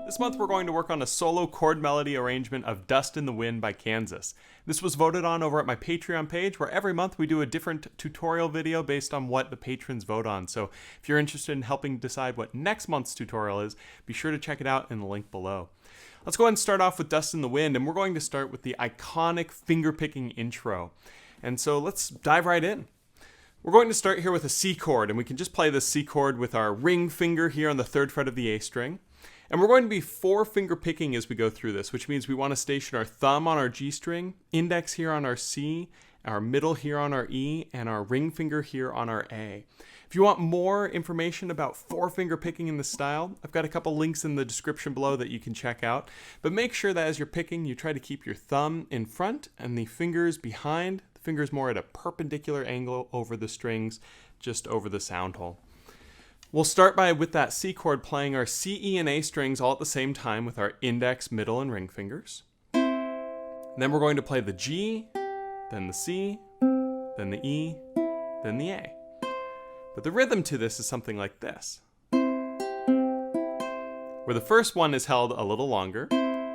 This month we're going to work on a solo chord melody arrangement of Dust in the Wind by Kansas. This was voted on over at my Patreon page, where every month we do a different tutorial video based on what the patrons vote on. So if you're interested in helping decide what next month's tutorial is, be sure to check it out in the link below. Let's go ahead and start off with Dust in the Wind, and we're going to start with the iconic fingerpicking intro. And so let's dive right in. We're going to start here with a C chord, and we can just play this C chord with our ring finger here on the 3rd fret of the A string. And we're going to be 4-finger picking as we go through this, which means we want to station our thumb on our G string, index here on our C, our middle here on our E, and our ring finger here on our A. If you want more information about 4-finger picking in this style, I've got a couple links in the description below that you can check out. But make sure that as you're picking, you try to keep your thumb in front and the fingers behind. The fingers more at a perpendicular angle over the strings, just over the sound hole. We'll start with that C chord playing our C, E, and A strings all at the same time with our index, middle, and ring fingers. And then we're going to play the G, then the C, then the E, then the A. But the rhythm to this is something like this, where the first one is held a little longer,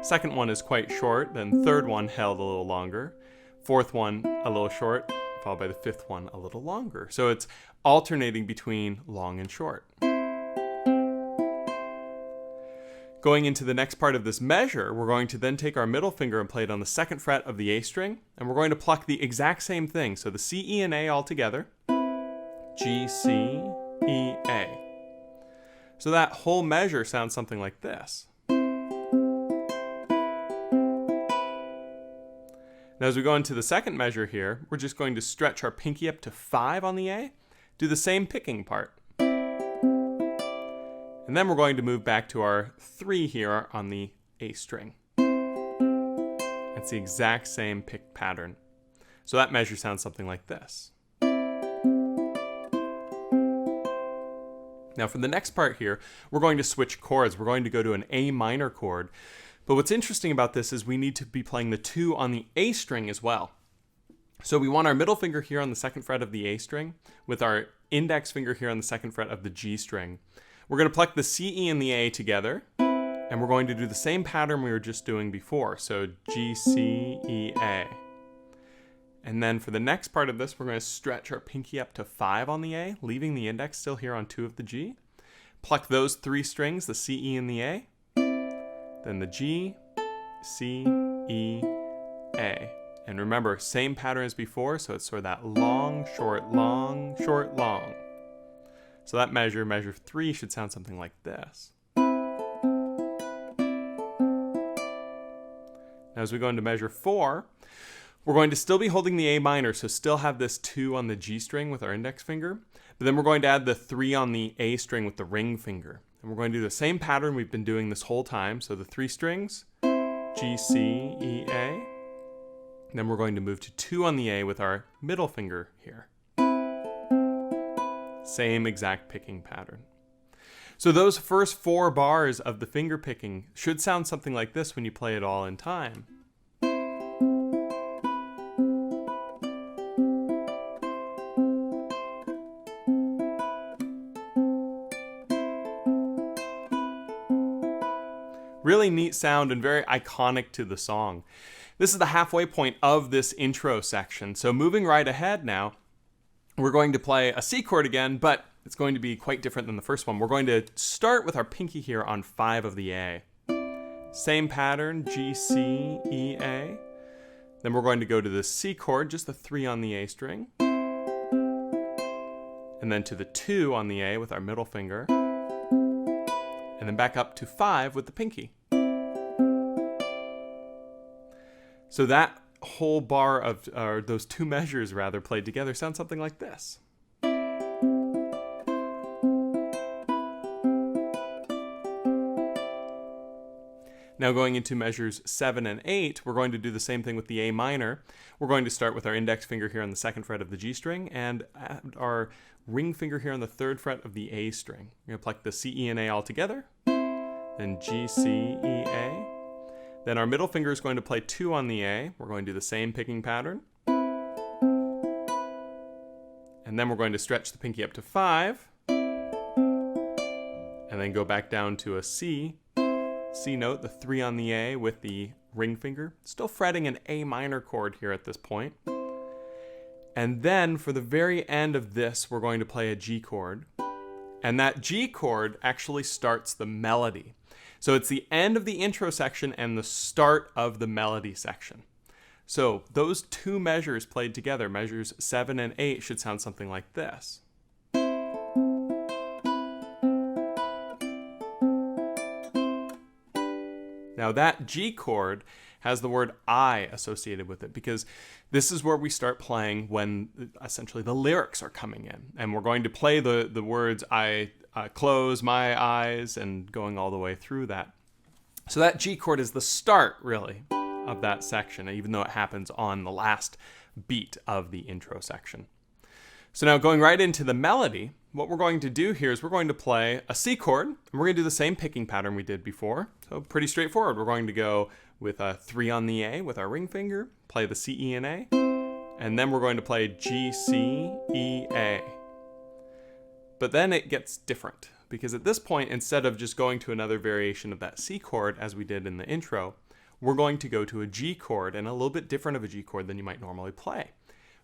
second one is quite short, then third one held a little longer, fourth one a little short, followed by the 5th one a little longer. So it's alternating between long and short. Going into the next part of this measure, we're going to then take our middle finger and play it on the 2nd fret of the A string, and we're going to pluck the exact same thing. So the C, E, and A all together. G, C, E, A. So that whole measure sounds something like this. Now as we go into the second measure here, we're just going to stretch our pinky up to 5 on the A, do the same picking part. And then we're going to move back to our 3 here on the A string. It's the exact same pick pattern. So that measure sounds something like this. Now for the next part here, we're going to switch chords. We're going to go to an A minor chord. But what's interesting about this is we need to be playing the 2 on the A string as well. So we want our middle finger here on the 2nd fret of the A string with our index finger here on the 2nd fret of the G string. We're going to pluck the C, E, and the A together, and we're going to do the same pattern we were just doing before. So G, C, E, A. And then for the next part of this, we're going to stretch our pinky up to 5 on the A, leaving the index still here on 2 of the G. Pluck those 3 strings, the C, E, and the A. Then the G, C, E, A. And remember, same pattern as before, so it's sort of that long, short, long, short, long. So that measure 3, should sound something like this. Now as we go into measure 4, we're going to still be holding the A minor, so still have this 2 on the G string with our index finger, but then we're going to add the 3 on the A string with the ring finger. And we're going to do the same pattern we've been doing this whole time. So the 3 strings, G, C, E, A. And then we're going to move to 2 on the A with our middle finger here. Same exact picking pattern. So those first 4 bars of the finger picking should sound something like this when you play it all in time. Really neat sound and very iconic to the song. This is the halfway point of this intro section. So moving right ahead now, we're going to play a C chord again, but it's going to be quite different than the first one. We're going to start with our pinky here on 5 of the A. Same pattern, G, C, E, A. Then we're going to go to the C chord, just the 3 on the A string. And then to the 2 on the A with our middle finger. And then back up to 5 with the pinky. So that whole bar of, or those 2 measures rather, played together sounds something like this. Now going into measures 7 and 8, we're going to do the same thing with the A minor. We're going to start with our index finger here on the 2nd fret of the G string and add our ring finger here on the 3rd fret of the A string. We're going to pluck the C, E, and A all together, then G, C, E, A. Then our middle finger is going to play 2 on the A. We're going to do the same picking pattern. And then we're going to stretch the pinky up to 5. And then go back down to a C, C note, the 3 on the A with the ring finger. Still fretting an A minor chord here at this point. And then for the very end of this, we're going to play a G chord. And that G chord actually starts the melody. So it's the end of the intro section and the start of the melody section. So those two measures played together, measures 7 and 8, should sound something like this. Now that G chord has the word I associated with it because this is where we start playing when essentially the lyrics are coming in. And we're going to play the words I close my eyes and going all the way through that. So that G chord is the start, really, of that section, even though it happens on the last beat of the intro section. So now going right into the melody, what we're going to do here is we're going to play a C chord, and we're going to do the same picking pattern we did before. So pretty straightforward. We're going to go with a 3 on the A with our ring finger, play the C, E, and A, and then we're going to play G, C, E, A. But then it gets different, because at this point, instead of just going to another variation of that C chord as we did in the intro, we're going to go to a G chord, and a little bit different of a G chord than you might normally play.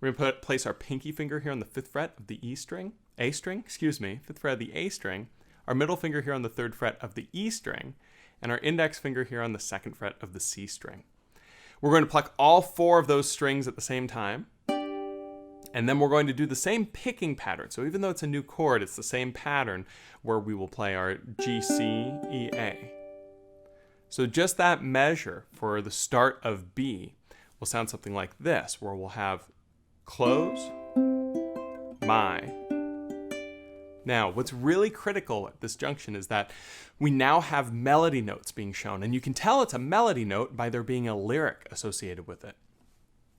We're going to place our pinky finger here on the 5th fret of the A string, 5th fret of the A string, our middle finger here on the 3rd fret of the E string, and our index finger here on the 2nd fret of the C string. We're going to pluck all 4 of those strings at the same time, and then we're going to do the same picking pattern. So even though it's a new chord, it's the same pattern where we will play our G, C, E, A. So just that measure for the start of B will sound something like this, where we'll have close, my. Now, what's really critical at this junction is that we now have melody notes being shown, and you can tell it's a melody note by there being a lyric associated with it.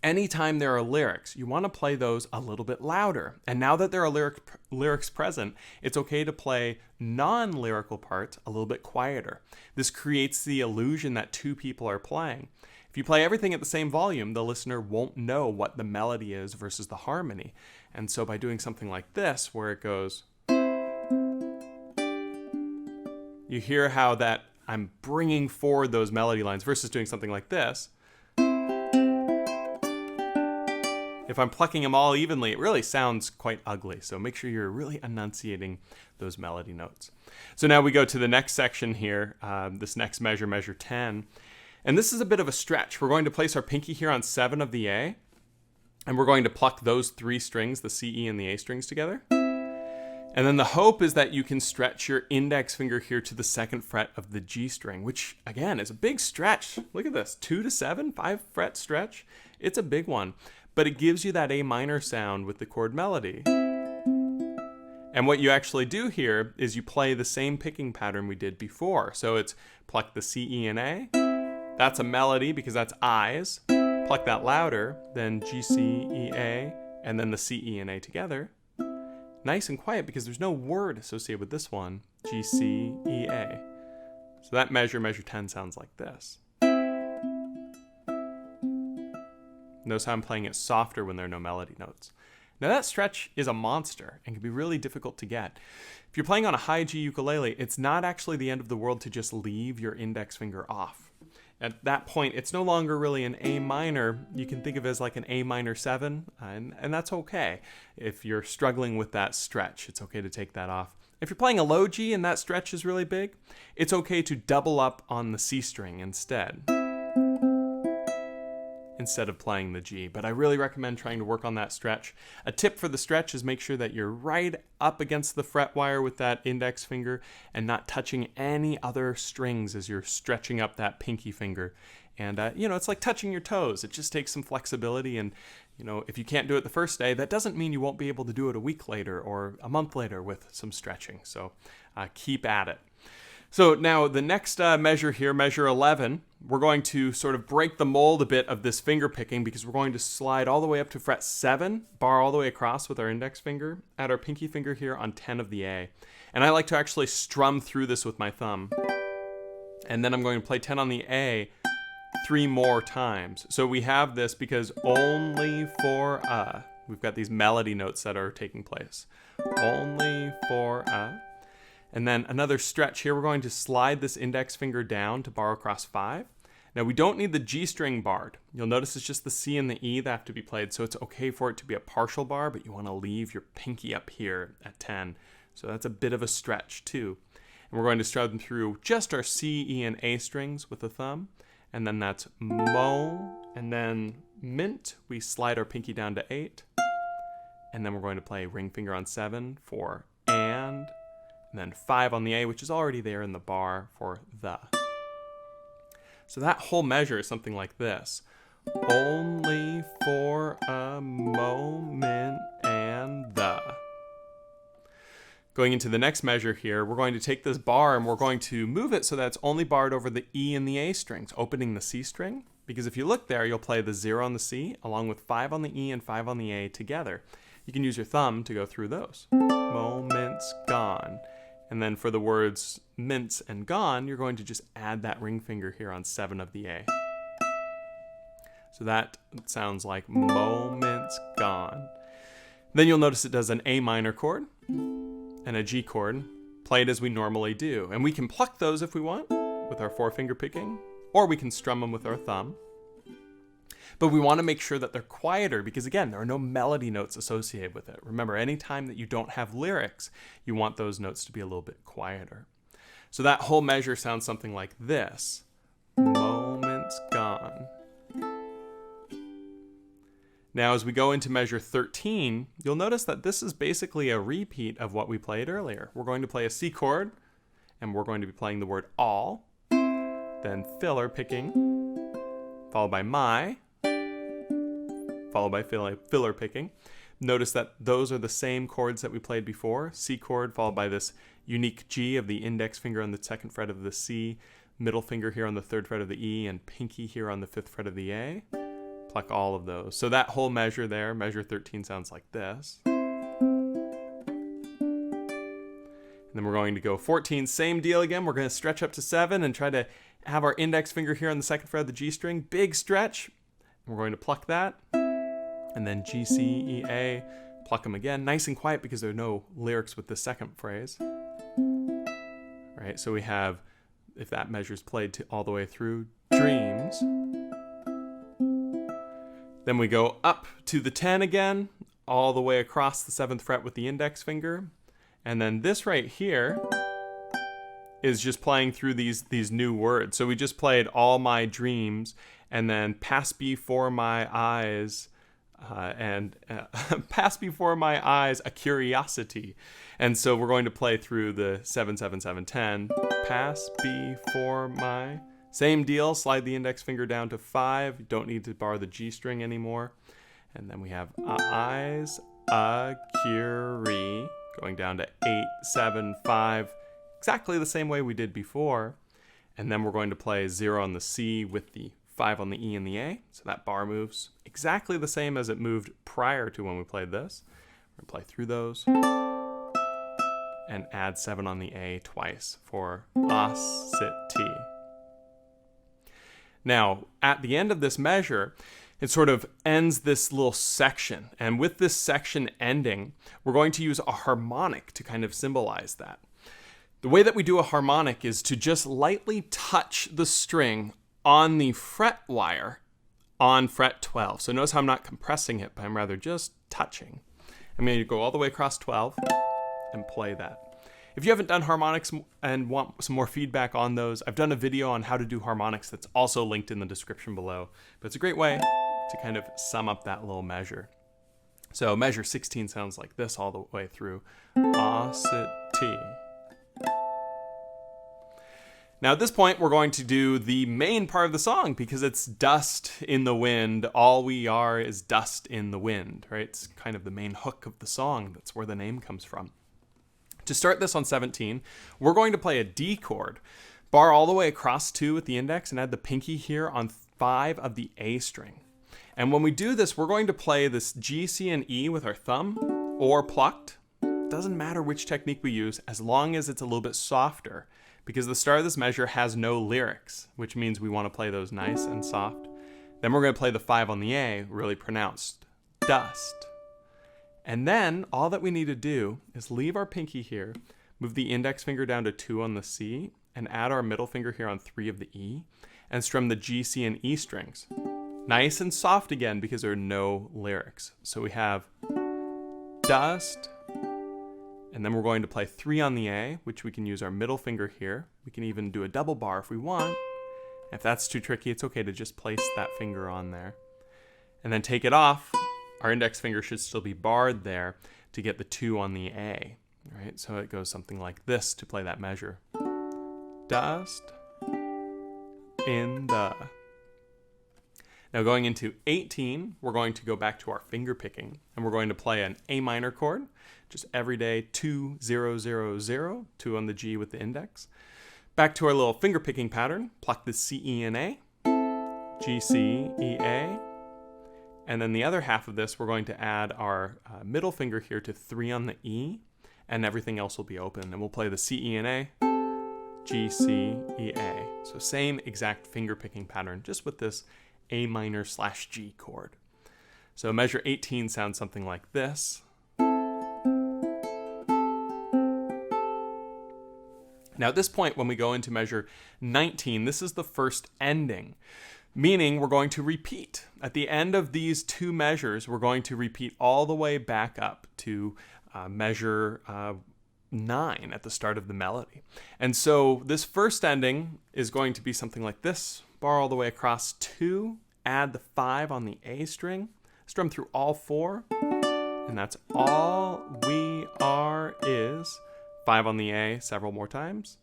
Anytime there are lyrics, you want to play those a little bit louder. And now that there are lyrics present, it's okay to play non-lyrical parts a little bit quieter. This creates the illusion that 2 people are playing. If you play everything at the same volume, the listener won't know what the melody is versus the harmony. And so by doing something like this, where it goes, you hear how that I'm bringing forward those melody lines versus doing something like this. If I'm plucking them all evenly, it really sounds quite ugly. So make sure you're really enunciating those melody notes. So now we go to the next section here, this next measure, measure 10. And this is a bit of a stretch. We're going to place our pinky here on 7 of the A, and we're going to pluck those 3 strings, the C, E, and the A strings together. And then the hope is that you can stretch your index finger here to the 2nd fret of the G string, which again is a big stretch. Look at this, 2 to 7, 5 fret stretch. It's a big one, but it gives you that A minor sound with the chord melody. And what you actually do here is you play the same picking pattern we did before. So it's pluck the C, E, and A. That's a melody because that's I's. Pluck that louder, then G, C, E, A, and then the C, E, and A together. Nice and quiet because there's no word associated with this one, G, C, E, A. So that measure, measure 10, sounds like this. Notice how I'm playing it softer when there are no melody notes. Now that stretch is a monster and can be really difficult to get. If you're playing on a high G ukulele, it's not actually the end of the world to just leave your index finger off. At that point, it's no longer really an A minor. You can think of it as like an A minor 7, and that's okay. If you're struggling with that stretch, it's okay to take that off. If you're playing a low G and that stretch is really big, it's okay to double up on the C string instead of playing the G. But I really recommend trying to work on that stretch. A tip for the stretch is make sure that you're right up against the fret wire with that index finger and not touching any other strings as you're stretching up that pinky finger. And, it's like touching your toes. It just takes some flexibility. And, if you can't do it the first day, that doesn't mean you won't be able to do it a week later or a month later with some stretching. So keep at it. So now the next measure here, measure 11, we're going to sort of break the mold a bit of this finger picking because we're going to slide all the way up to fret 7, bar all the way across with our index finger, add our pinky finger here on 10 of the A. And I like to actually strum through this with my thumb. And then I'm going to play 10 on the A 3 more times. So we have this because only for we've got these melody notes that are taking place. Only for And then another stretch here, we're going to slide this index finger down to bar across 5. Now we don't need the G string barred. You'll notice it's just the C and the E that have to be played, so it's okay for it to be a partial bar, but you want to leave your pinky up here at 10. So that's a bit of a stretch too. And we're going to strum through just our C, E, and A strings with the thumb. And then that's mo, and then mint. We slide our pinky down to 8. And then we're going to play ring finger on 7 for and then 5 on the A, which is already there in the bar for the. So that whole measure is something like this. Only for a moment and the. Going into the next measure here, we're going to take this bar and we're going to move it so that it's only barred over the E and the A strings, opening the C string. Because if you look there, you'll play the 0 on the C along with 5 on the E and 5 on the A together. You can use your thumb to go through those. Moments gone. And then for the words mints and gone, you're going to just add that ring finger here on 7 of the A. So that sounds like moments gone. Then you'll notice it does an A minor chord and a G chord, played as we normally do. And we can pluck those if we want with our 4-finger picking, or we can strum them with our thumb. But we want to make sure that they're quieter because, again, there are no melody notes associated with it. Remember, anytime that you don't have lyrics, you want those notes to be a little bit quieter. So that whole measure sounds something like this. Moments gone. Now, as we go into measure 13, you'll notice that this is basically a repeat of what we played earlier. We're going to play a C chord, and we're going to be playing the word all, then filler picking, followed by my, followed by filler picking. Notice that those are the same chords that we played before. C chord followed by this unique G of the index finger on the 2nd fret of the C, middle finger here on the 3rd fret of the E, and pinky here on the 5th fret of the A. Pluck all of those. So that whole measure there, measure 13, sounds like this. And then we're going to go 14, same deal again. We're going to stretch up to 7 and try to have our index finger here on the 2nd fret of the G string. Big stretch. We're going to pluck that. And then G, C, E, A, pluck them again. Nice and quiet because there are no lyrics with the second phrase. Right, so we have, if that measure's played all the way through, dreams. Then we go up to the 10 again, all the way across the 7th fret with the index finger. And then this right here is just playing through these new words. So we just played all my dreams, and then pass before my eyes, pass before my eyes a curiosity. And so we're going to play through the 7, 7, 7, 10. Pass before my... Same deal, slide the index finger down to 5. You don't need to bar the G string anymore. And then we have eyes, a curie, going down to 8, 7, 5. Exactly the same way we did before. And then we're going to play 0 on the C with the 5 on the E and the A. So that bar moves exactly the same as it moved prior to when we played this. We're going to play through those. And add 7 on the A twice for oscity. Now, at the end of this measure, it sort of ends this little section. And with this section ending, we're going to use a harmonic to kind of symbolize that. The way that we do a harmonic is to just lightly touch the string on the fret wire on fret 12. So notice how I'm not compressing it, but I'm rather just touching. I'm going to go all the way across 12 and play that. If you haven't done harmonics and want some more feedback on those, I've done a video on how to do harmonics that's also linked in the description below. But it's a great way to kind of sum up that little measure. So measure 16 sounds like this all the way through. Oscity. Now at this point, we're going to do the main part of the song because it's dust in the wind. All we are is dust in the wind, right? It's kind of the main hook of the song. That's where the name comes from. To start this on 17, we're going to play a D chord, bar all the way across 2 with the index, and add the pinky here on 5 of the A string. And when we do this, we're going to play this G, C, and E with our thumb, or plucked. Doesn't matter which technique we use, as long as it's a little bit softer, because the start of this measure has no lyrics, which means we want to play those nice and soft. Then we're going to play the 5 on the A, really pronounced, dust. And then all that we need to do is leave our pinky here, Move the index finger down to 2 on the C, and add our middle finger here on 3 of the E, and strum the G, C, and E strings. Nice and soft again because there are no lyrics. So we have dust, and then we're going to play 3 on the A, which we can use our middle finger here. We can even do a double bar if we want. If that's too tricky, it's okay to just place that finger on there. And then take it off. Our index finger should still be barred there to get the 2 on the A. Right? So it goes something like this to play that measure. Dust in the. Now going into 18, we're going to go back to our finger picking, and we're going to play an A minor chord, just everyday 2, 0, 0, 0, 2 on the G with the index. Back to our little finger picking pattern, pluck the C, E, and A, G, C, E, A, and then the other half of this, we're going to add our middle finger here to 3 on the E, and everything else will be open, and we'll play the C, E, and A, G, C, E, A. So same exact finger picking pattern, just with this A minor / G chord. So measure 18 sounds something like this. Now at this point, when we go into measure 19, this is the first ending, meaning we're going to repeat. At the end of these 2 measures, we're going to repeat all the way back up to measure 9 at the start of the melody. And so this first ending is going to be something like this. Bar all the way across 2, add the 5 on the A string, strum through all 4, and that's all we are is 5 on the A several more times,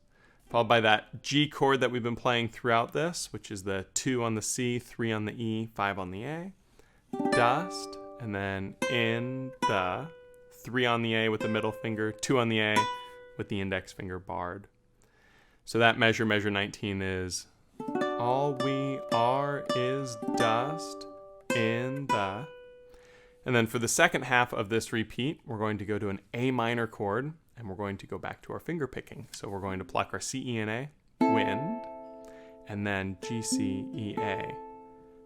followed by that G chord that we've been playing throughout this, which is the 2 on the C, 3 on the E, 5 on the A, dust, and then in the 3 on the A with the middle finger, 2 on the A with the index finger barred. So that measure 19 is all we are is dust in the. And then for the second half of this repeat, we're going to go to an A minor chord, and we're going to go back to our finger picking. So we're going to pluck our C, E, and A, wind, and then G, C, E, A,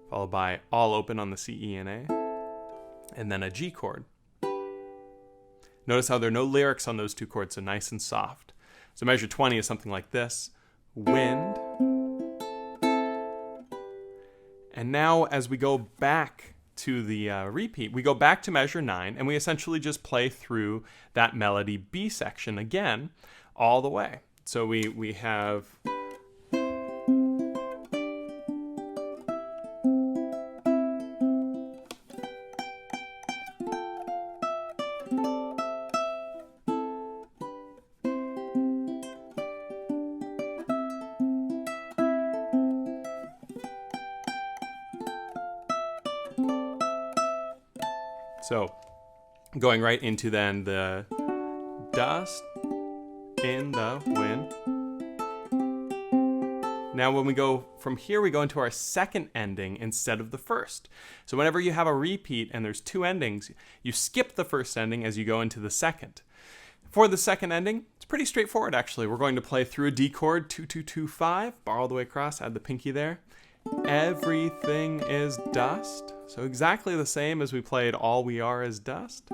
followed by all open on the C, E, and A, and then a G chord. Notice how there are no lyrics on those 2 chords, so nice and soft. So measure 20 is something like this, wind. And now as we go back to the repeat, we go back to measure 9, and we essentially just play through that melody B section again all the way. So we have so going right into then the dust in the wind. Now when we go from here, we go into our second ending instead of the first. So whenever you have a repeat and there's 2 endings, you skip the first ending as you go into the second. For the second ending, it's pretty straightforward actually. We're going to play through a D chord, 2, 2, 2, 5, bar all the way across, add the pinky there. Everything is dust. So exactly the same as we played all we are is dust.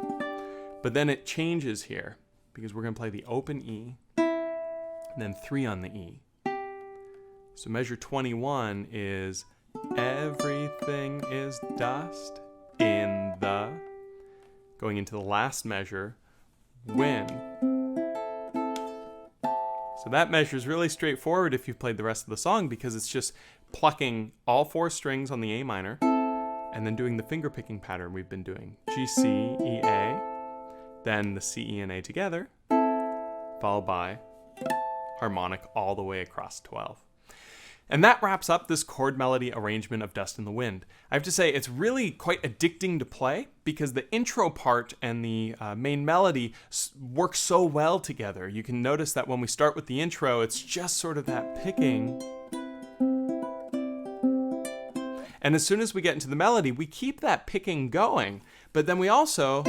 But then it changes here because we're going to play the open E and then 3 on the E. So measure 21 is everything is dust in the, going into the last measure, when. So that measure is really straightforward if you've played the rest of the song because it's just plucking all 4 strings on the A minor and then doing the finger picking pattern we've been doing. G, C, E, A, then the C, E, and A together, followed by harmonic all the way across 12. And that wraps up this chord melody arrangement of Dust in the Wind. I have to say, it's really quite addicting to play because the intro part and the main melody work so well together. You can notice that when we start with the intro, it's just sort of that picking. And as soon as we get into the melody, we keep that picking going, but then we also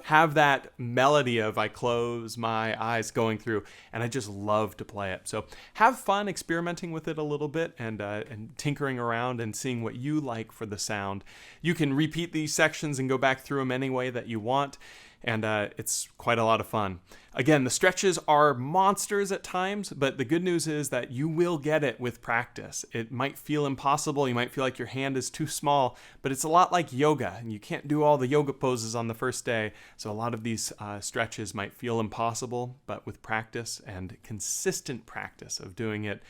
have that melody of I close my eyes going through, and I just love to play it. So have fun experimenting with it a little bit and tinkering around and seeing what you like for the sound. You can repeat these sections and go back through them any way that you want, and it's quite a lot of fun. Again, the stretches are monsters at times, but the good news is that you will get it with practice. It might feel impossible, you might feel like your hand is too small, but it's a lot like yoga, and you can't do all the yoga poses on the first day, so a lot of these stretches might feel impossible, but with practice and consistent practice of doing it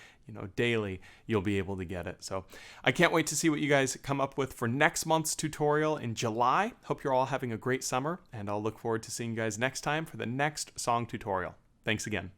daily, you'll be able to get it. So I can't wait to see what you guys come up with for next month's tutorial in July. Hope you're all having a great summer, and I'll look forward to seeing you guys next time for the next song tutorial. Thanks again.